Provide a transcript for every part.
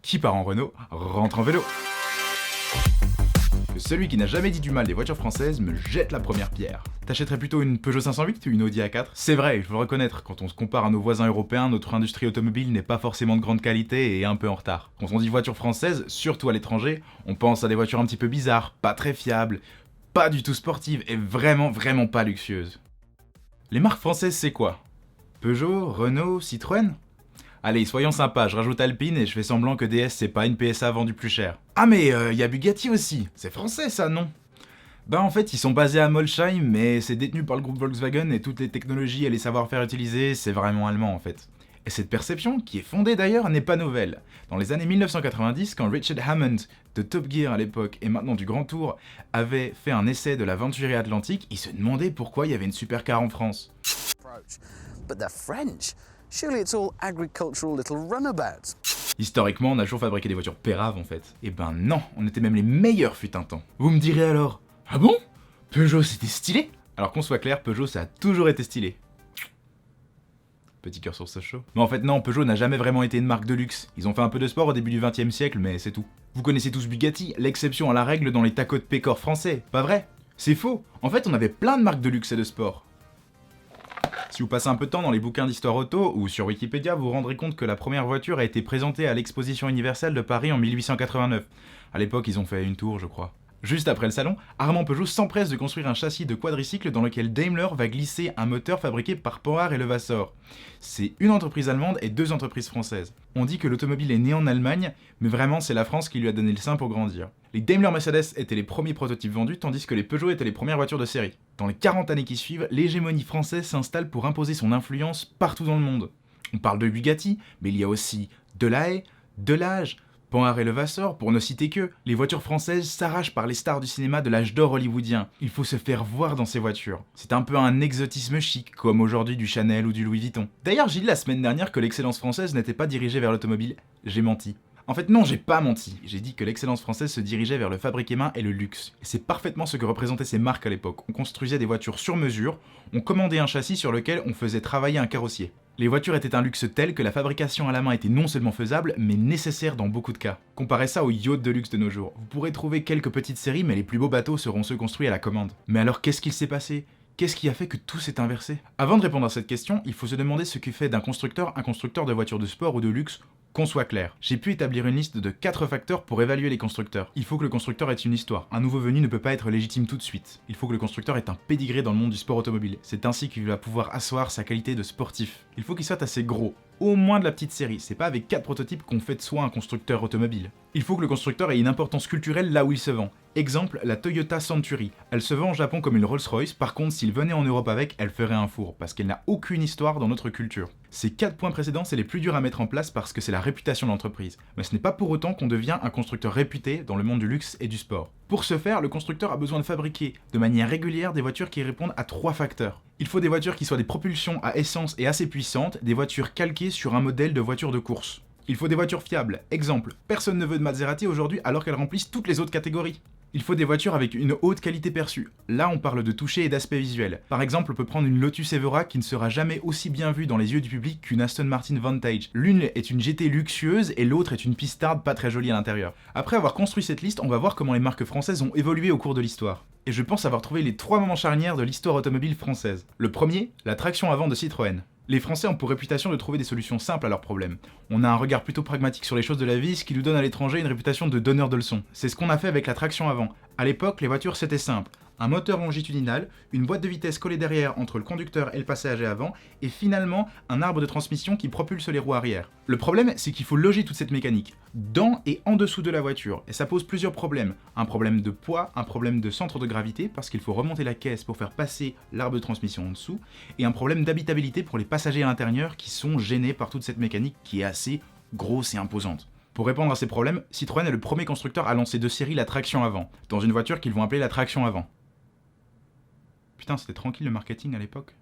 Qui part en Renault rentre en vélo. Que celui qui n'a jamais dit du mal des voitures françaises me jette la première pierre. T'achèterais plutôt une Peugeot 508 ou une Audi A4 ? C'est vrai, il faut le reconnaître, quand on se compare à nos voisins européens, notre industrie automobile n'est pas forcément de grande qualité et est un peu en retard. Quand on dit voiture française, surtout à l'étranger, on pense à des voitures un petit peu bizarres, pas très fiables, pas du tout sportives et vraiment pas luxueuses. Les marques françaises c'est quoi ? Peugeot, Renault, Citroën ? Allez, soyons sympas, je rajoute Alpine et je fais semblant que DS c'est pas une PSA vendue plus cher. Ah mais y a Bugatti aussi, c'est français ça, non ? Bah en fait, ils sont basés à Molsheim, mais c'est détenu par le groupe Volkswagen et toutes les technologies et les savoir-faire utilisés, c'est vraiment allemand en fait. Et cette perception, qui est fondée d'ailleurs, n'est pas nouvelle. Dans les années 1990, quand Richard Hammond, de Top Gear à l'époque et maintenant du Grand Tour, avait fait un essai de la Venturi Atlantique, il se demandait pourquoi il y avait une supercar en France. But they're French. Surely it's all agricultural little runabouts. Historiquement, on a toujours fabriqué des voitures péraves en fait. Eh ben non, on était même les meilleurs fut un temps. Vous me direz alors, ah bon ? Peugeot c'était stylé ? Alors qu'on soit clair, Peugeot ça a toujours été stylé. Petit cœur sur ce show. Mais en fait non, Peugeot n'a jamais vraiment été une marque de luxe. Ils ont fait un peu de sport au début du XXe siècle, mais c'est tout. Vous connaissez tous Bugatti, l'exception à la règle dans les tacos de pécor français, pas vrai ? C'est faux. En fait, on avait plein de marques de luxe et de sport. Si vous passez un peu de temps dans les bouquins d'histoire auto ou sur Wikipédia, vous vous rendrez compte que la première voiture a été présentée à l'exposition universelle de Paris en 1889. À l'époque, ils ont fait une tour, je crois. Juste après le salon, Armand Peugeot s'empresse de construire un châssis de quadricycle dans lequel Daimler va glisser un moteur fabriqué par Panhard et Levasseur. C'est une entreprise allemande et deux entreprises françaises. On dit que l'automobile est née en Allemagne, mais vraiment c'est la France qui lui a donné le sein pour grandir. Les Daimler Mercedes étaient les premiers prototypes vendus, tandis que les Peugeot étaient les premières voitures de série. Dans les 40 années qui suivent, l'hégémonie française s'installe pour imposer son influence partout dans le monde. On parle de Bugatti, mais il y a aussi Delahaye, Delage, Panhard et Levasseur, pour ne citer que, les voitures françaises s'arrachent par les stars du cinéma de l'âge d'or hollywoodien. Il faut se faire voir dans ces voitures. C'est un peu un exotisme chic, comme aujourd'hui du Chanel ou du Louis Vuitton. D'ailleurs, j'ai dit la semaine dernière que l'excellence française n'était pas dirigée vers l'automobile. J'ai menti. En fait non, j'ai pas menti. J'ai dit que l'excellence française se dirigeait vers le fabriqué main et le luxe. Et c'est parfaitement ce que représentaient ces marques à l'époque. On construisait des voitures sur mesure, on commandait un châssis sur lequel on faisait travailler un carrossier. Les voitures étaient un luxe tel que la fabrication à la main était non seulement faisable, mais nécessaire dans beaucoup de cas. Comparez ça aux yachts de luxe de nos jours. Vous pourrez trouver quelques petites séries, mais les plus beaux bateaux seront ceux construits à la commande. Mais alors qu'est-ce qu'il s'est passé ? Qu'est-ce qui a fait que tout s'est inversé ? Avant de répondre à cette question, il faut se demander ce qui fait d'un constructeur un constructeur de voitures de sport ou de luxe. Qu'on soit clair, j'ai pu établir une liste de 4 facteurs pour évaluer les constructeurs. Il faut que le constructeur ait une histoire. Un nouveau venu ne peut pas être légitime tout de suite. Il faut que le constructeur ait un pédigré dans le monde du sport automobile. C'est ainsi qu'il va pouvoir asseoir sa qualité de sportif. Il faut qu'il soit assez gros. Au moins de la petite série, c'est pas avec 4 prototypes qu'on fait de soi un constructeur automobile. Il faut que le constructeur ait une importance culturelle là où il se vend. Exemple, la Toyota Century. Elle se vend au Japon comme une Rolls-Royce, par contre s'il venait en Europe avec, elle ferait un four, parce qu'elle n'a aucune histoire dans notre culture. Ces 4 points précédents, c'est les plus durs à mettre en place parce que c'est la réputation de l'entreprise. Mais ce n'est pas pour autant qu'on devient un constructeur réputé dans le monde du luxe et du sport. Pour ce faire, le constructeur a besoin de fabriquer de manière régulière des voitures qui répondent à 3 facteurs. Il faut des voitures qui soient des propulsions à essence et assez puissantes, des voitures calquées sur un modèle de voiture de course. Il faut des voitures fiables. Exemple, personne ne veut de Maserati aujourd'hui alors qu'elles remplissent toutes les autres catégories. Il faut des voitures avec une haute qualité perçue. Là, on parle de toucher et d'aspect visuel. Par exemple, on peut prendre une Lotus Evora qui ne sera jamais aussi bien vue dans les yeux du public qu'une Aston Martin Vantage. L'une est une GT luxueuse et l'autre est une pistarde pas très jolie à l'intérieur. Après avoir construit cette liste, on va voir comment les marques françaises ont évolué au cours de l'histoire. Et je pense avoir trouvé les 3 moments charnières de l'histoire automobile française. Le premier, la traction avant de Citroën. Les Français ont pour réputation de trouver des solutions simples à leurs problèmes. On a un regard plutôt pragmatique sur les choses de la vie, ce qui nous donne à l'étranger une réputation de donneur de leçons. C'est ce qu'on a fait avec la traction avant. À l'époque, les voitures c'était simple. Un moteur longitudinal, une boîte de vitesse collée derrière entre le conducteur et le passager avant, et finalement un arbre de transmission qui propulse les roues arrière. Le problème, c'est qu'il faut loger toute cette mécanique, dans et en dessous de la voiture, et ça pose plusieurs problèmes. Un problème de poids, un problème de centre de gravité, parce qu'il faut remonter la caisse pour faire passer l'arbre de transmission en dessous, et un problème d'habitabilité pour les passagers à l'intérieur qui sont gênés par toute cette mécanique qui est assez grosse et imposante. Pour répondre à ces problèmes, Citroën est le premier constructeur à lancer de série la traction avant, dans une voiture qu'ils vont appeler la traction avant. Putain, c'était tranquille le marketing à l'époque.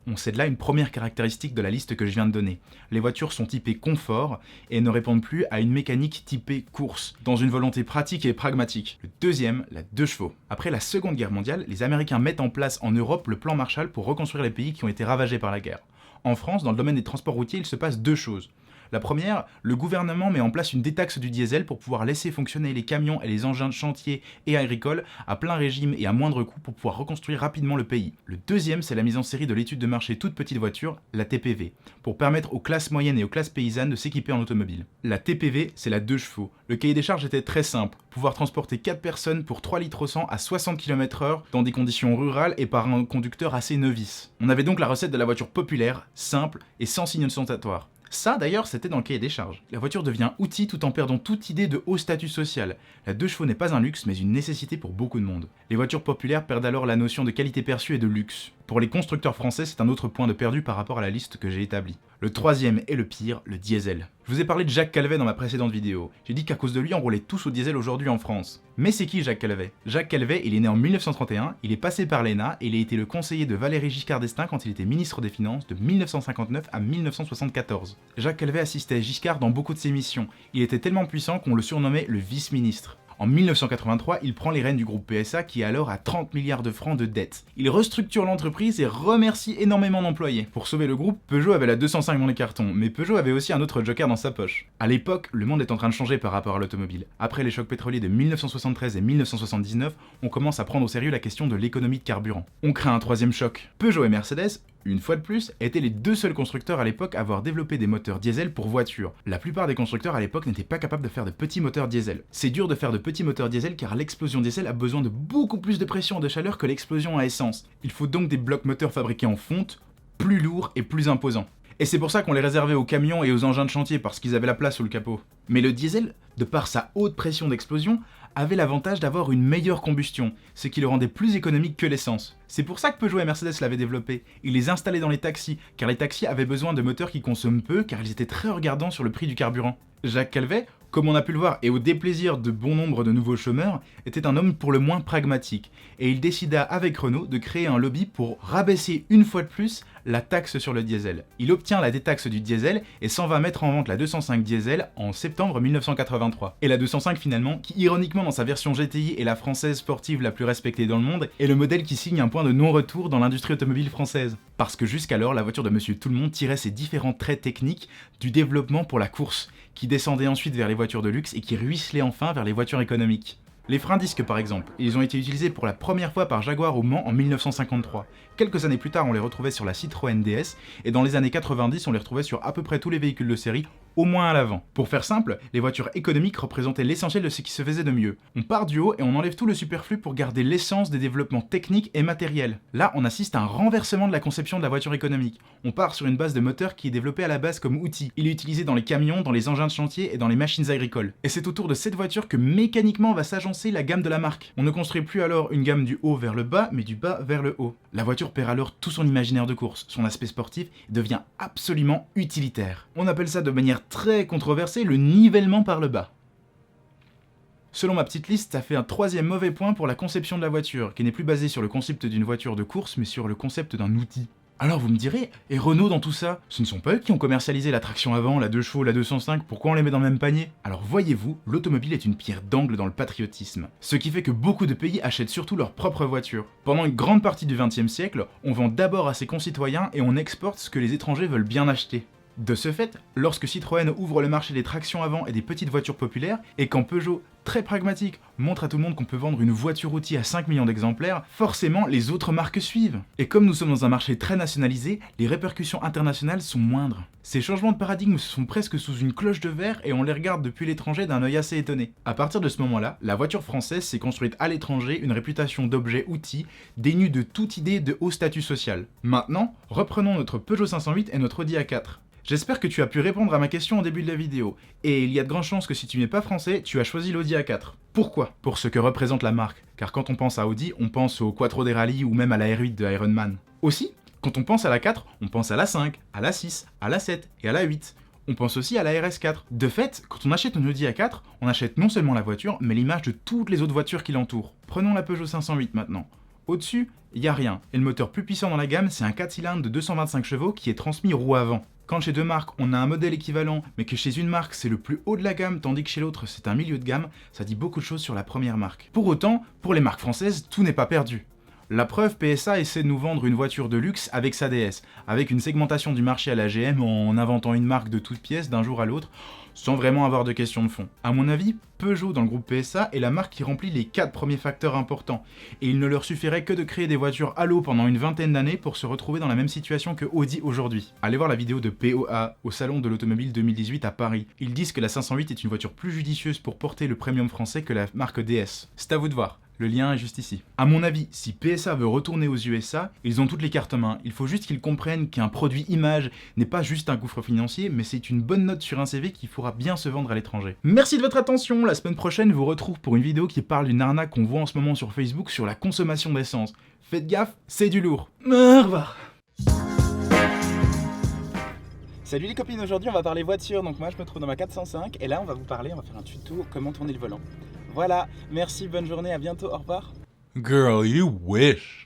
On sait de là une première caractéristique de la liste que je viens de donner. Les voitures sont typées confort et ne répondent plus à une mécanique typée course, dans une volonté pratique et pragmatique. Le deuxième, la 2 chevaux. Après la Seconde Guerre mondiale, les Américains mettent en place en Europe le plan Marshall pour reconstruire les pays qui ont été ravagés par la guerre. En France, dans le domaine des transports routiers, il se passe 2 choses. La première, le gouvernement met en place une détaxe du diesel pour pouvoir laisser fonctionner les camions et les engins de chantier et agricoles à plein régime et à moindre coût pour pouvoir reconstruire rapidement le pays. Le deuxième, c'est la mise en série de l'étude de marché toute petite voiture, la TPV, pour permettre aux classes moyennes et aux classes paysannes de s'équiper en automobile. La TPV, c'est la 2 chevaux. Le cahier des charges était très simple, pouvoir transporter 4 personnes pour 3 litres au 100 à 60 km/h dans des conditions rurales et par un conducteur assez novice. On avait donc la recette de la voiture populaire, simple et sans signe ostentatoire. Ça d'ailleurs c'était dans le cahier des charges. La voiture devient outil tout en perdant toute idée de haut statut social. La 2 chevaux n'est pas un luxe mais une nécessité pour beaucoup de monde. Les voitures populaires perdent alors la notion de qualité perçue et de luxe. Pour les constructeurs français c'est un autre point de perdu par rapport à la liste que j'ai établie. Le troisième et le pire, le diesel. Je vous ai parlé de Jacques Calvet dans ma précédente vidéo. J'ai dit qu'à cause de lui on roulait tous au diesel aujourd'hui en France. Mais c'est qui Jacques Calvet? Jacques Calvet, il est né en 1931, il est passé par l'ENA et il a été le conseiller de Valéry Giscard d'Estaing quand il était ministre des Finances de 1959 à 1974. Jacques Calvet assistait Giscard dans beaucoup de ses missions. Il était tellement puissant qu'on le surnommait le vice-ministre. En 1983, il prend les rênes du groupe PSA qui est alors à 30 milliards de francs de dette. Il restructure l'entreprise et remercie énormément d'employés. Pour sauver le groupe, Peugeot avait la 205 dans les cartons, mais Peugeot avait aussi un autre joker dans sa poche. À l'époque, le monde est en train de changer par rapport à l'automobile. Après les chocs pétroliers de 1973 et 1979, on commence à prendre au sérieux la question de l'économie de carburant. On crée un troisième choc. Peugeot et Mercedes, une fois de plus, étaient les deux seuls constructeurs à l'époque à avoir développé des moteurs diesel pour voitures. La plupart des constructeurs à l'époque n'étaient pas capables de faire de petits moteurs diesel. C'est dur de faire de petits moteurs diesel car l'explosion diesel a besoin de beaucoup plus de pression et de chaleur que l'explosion à essence. Il faut donc des blocs moteurs fabriqués en fonte, plus lourds et plus imposants. Et c'est pour ça qu'on les réservait aux camions et aux engins de chantier parce qu'ils avaient la place sous le capot. Mais le diesel, de par sa haute pression d'explosion, avait l'avantage d'avoir une meilleure combustion, ce qui le rendait plus économique que l'essence. C'est pour ça que Peugeot et Mercedes l'avaient développé. Ils les installaient dans les taxis, car les taxis avaient besoin de moteurs qui consomment peu, car ils étaient très regardants sur le prix du carburant. Jacques Calvet, comme on a pu le voir et au déplaisir de bon nombre de nouveaux chômeurs, était un homme pour le moins pragmatique, et il décida avec Renault de créer un lobby pour rabaisser une fois de plus la taxe sur le diesel. Il obtient la détaxe du diesel et s'en va mettre en vente la 205 diesel en septembre 1983. Et la 205 finalement, qui ironiquement dans sa version GTI est la française sportive la plus respectée dans le monde, est le modèle qui signe un point de non-retour dans l'industrie automobile française. Parce que jusqu'alors, la voiture de Monsieur Tout-le-Monde tirait ses différents traits techniques du développement pour la course, qui descendait ensuite vers les voitures de luxe et qui ruisselait enfin vers les voitures économiques. Les freins disques par exemple, ils ont été utilisés pour la première fois par Jaguar au Mans en 1953. Quelques années plus tard, on les retrouvait sur la Citroën DS, et dans les années 90, on les retrouvait sur à peu près tous les véhicules de série, au moins à l'avant. Pour faire simple, les voitures économiques représentaient l'essentiel de ce qui se faisait de mieux. On part du haut et on enlève tout le superflu pour garder l'essence des développements techniques et matériels. Là, on assiste à un renversement de la conception de la voiture économique. On part sur une base de moteur qui est développée à la base comme outil. Il est utilisé dans les camions, dans les engins de chantier et dans les machines agricoles. Et c'est autour de cette voiture que mécaniquement va s'agencer la gamme de la marque. On ne construit plus alors une gamme du haut vers le bas, mais du bas vers le haut. La voiture perd alors tout son imaginaire de course, son aspect sportif devient absolument utilitaire. On appelle ça de manière très controversée le nivellement par le bas. Selon ma petite liste, ça fait un troisième mauvais point pour la conception de la voiture, qui n'est plus basée sur le concept d'une voiture de course, mais sur le concept d'un outil. Alors vous me direz, et Renault dans tout ça? Ce ne sont pas eux qui ont commercialisé la traction avant, la 2 chevaux, la 205, pourquoi on les met dans le même panier? Alors voyez-vous, l'automobile est une pierre d'angle dans le patriotisme. Ce qui fait que beaucoup de pays achètent surtout leur propre voiture. Pendant une grande partie du XXe siècle, on vend d'abord à ses concitoyens et on exporte ce que les étrangers veulent bien acheter. De ce fait, lorsque Citroën ouvre le marché des tractions avant et des petites voitures populaires, et quand Peugeot, très pragmatique, montre à tout le monde qu'on peut vendre une voiture outil à 5 millions d'exemplaires, forcément les autres marques suivent. Et comme nous sommes dans un marché très nationalisé, les répercussions internationales sont moindres. Ces changements de paradigme se font presque sous une cloche de verre et on les regarde depuis l'étranger d'un œil assez étonné. À partir de ce moment-là, la voiture française s'est construite à l'étranger une réputation d'objet outil dénue de toute idée de haut statut social. Maintenant, reprenons notre Peugeot 508 et notre Audi A4. J'espère que tu as pu répondre à ma question au début de la vidéo, et il y a de grandes chances que si tu n'es pas français, tu as choisi l'Audi A4. Pourquoi? Pour ce que représente la marque, car quand on pense à Audi, on pense au Quattro des rallyes ou même à la R8 de Iron Man. Aussi, quand on pense à la 4, on pense à la 5, à la 6, à la 7 et à la 8. On pense aussi à la RS4. De fait, quand on achète une Audi A4, on achète non seulement la voiture, mais l'image de toutes les autres voitures qui l'entourent. Prenons la Peugeot 508 maintenant. Au-dessus, il n'y a rien, et le moteur plus puissant dans la gamme, c'est un 4 cylindres de 225 chevaux qui est transmis roue avant. Quand chez deux marques, on a un modèle équivalent, mais que chez une marque, c'est le plus haut de la gamme, tandis que chez l'autre, c'est un milieu de gamme, ça dit beaucoup de choses sur la première marque. Pour autant, pour les marques françaises, tout n'est pas perdu. La preuve, PSA essaie de nous vendre une voiture de luxe avec sa DS, avec une segmentation du marché à la GM en inventant une marque de toutes pièces d'un jour à l'autre, sans vraiment avoir de question de fond. À mon avis, Peugeot dans le groupe PSA est la marque qui remplit les 4 premiers facteurs importants, et il ne leur suffirait que de créer des voitures à l'eau pendant une vingtaine d'années pour se retrouver dans la même situation que Audi aujourd'hui. Allez voir la vidéo de POA au salon de l'automobile 2018 à Paris. Ils disent que la 508 est une voiture plus judicieuse pour porter le premium français que la marque DS. C'est à vous de voir. Le lien est juste ici. À mon avis, si PSA veut retourner aux USA, ils ont toutes les cartes en main. Il faut juste qu'ils comprennent qu'un produit image n'est pas juste un gouffre financier, mais c'est une bonne note sur un CV qui pourra bien se vendre à l'étranger. Merci de votre attention. La semaine prochaine, je vous retrouve pour une vidéo qui parle d'une arnaque qu'on voit en ce moment sur Facebook sur la consommation d'essence. Faites gaffe, c'est du lourd. Au revoir. Salut les copines, aujourd'hui on va parler voiture, donc moi je me trouve dans ma 405 et là on va faire un tuto comment tourner le volant. Voilà, merci, bonne journée, à bientôt, au revoir. Girl, you wish.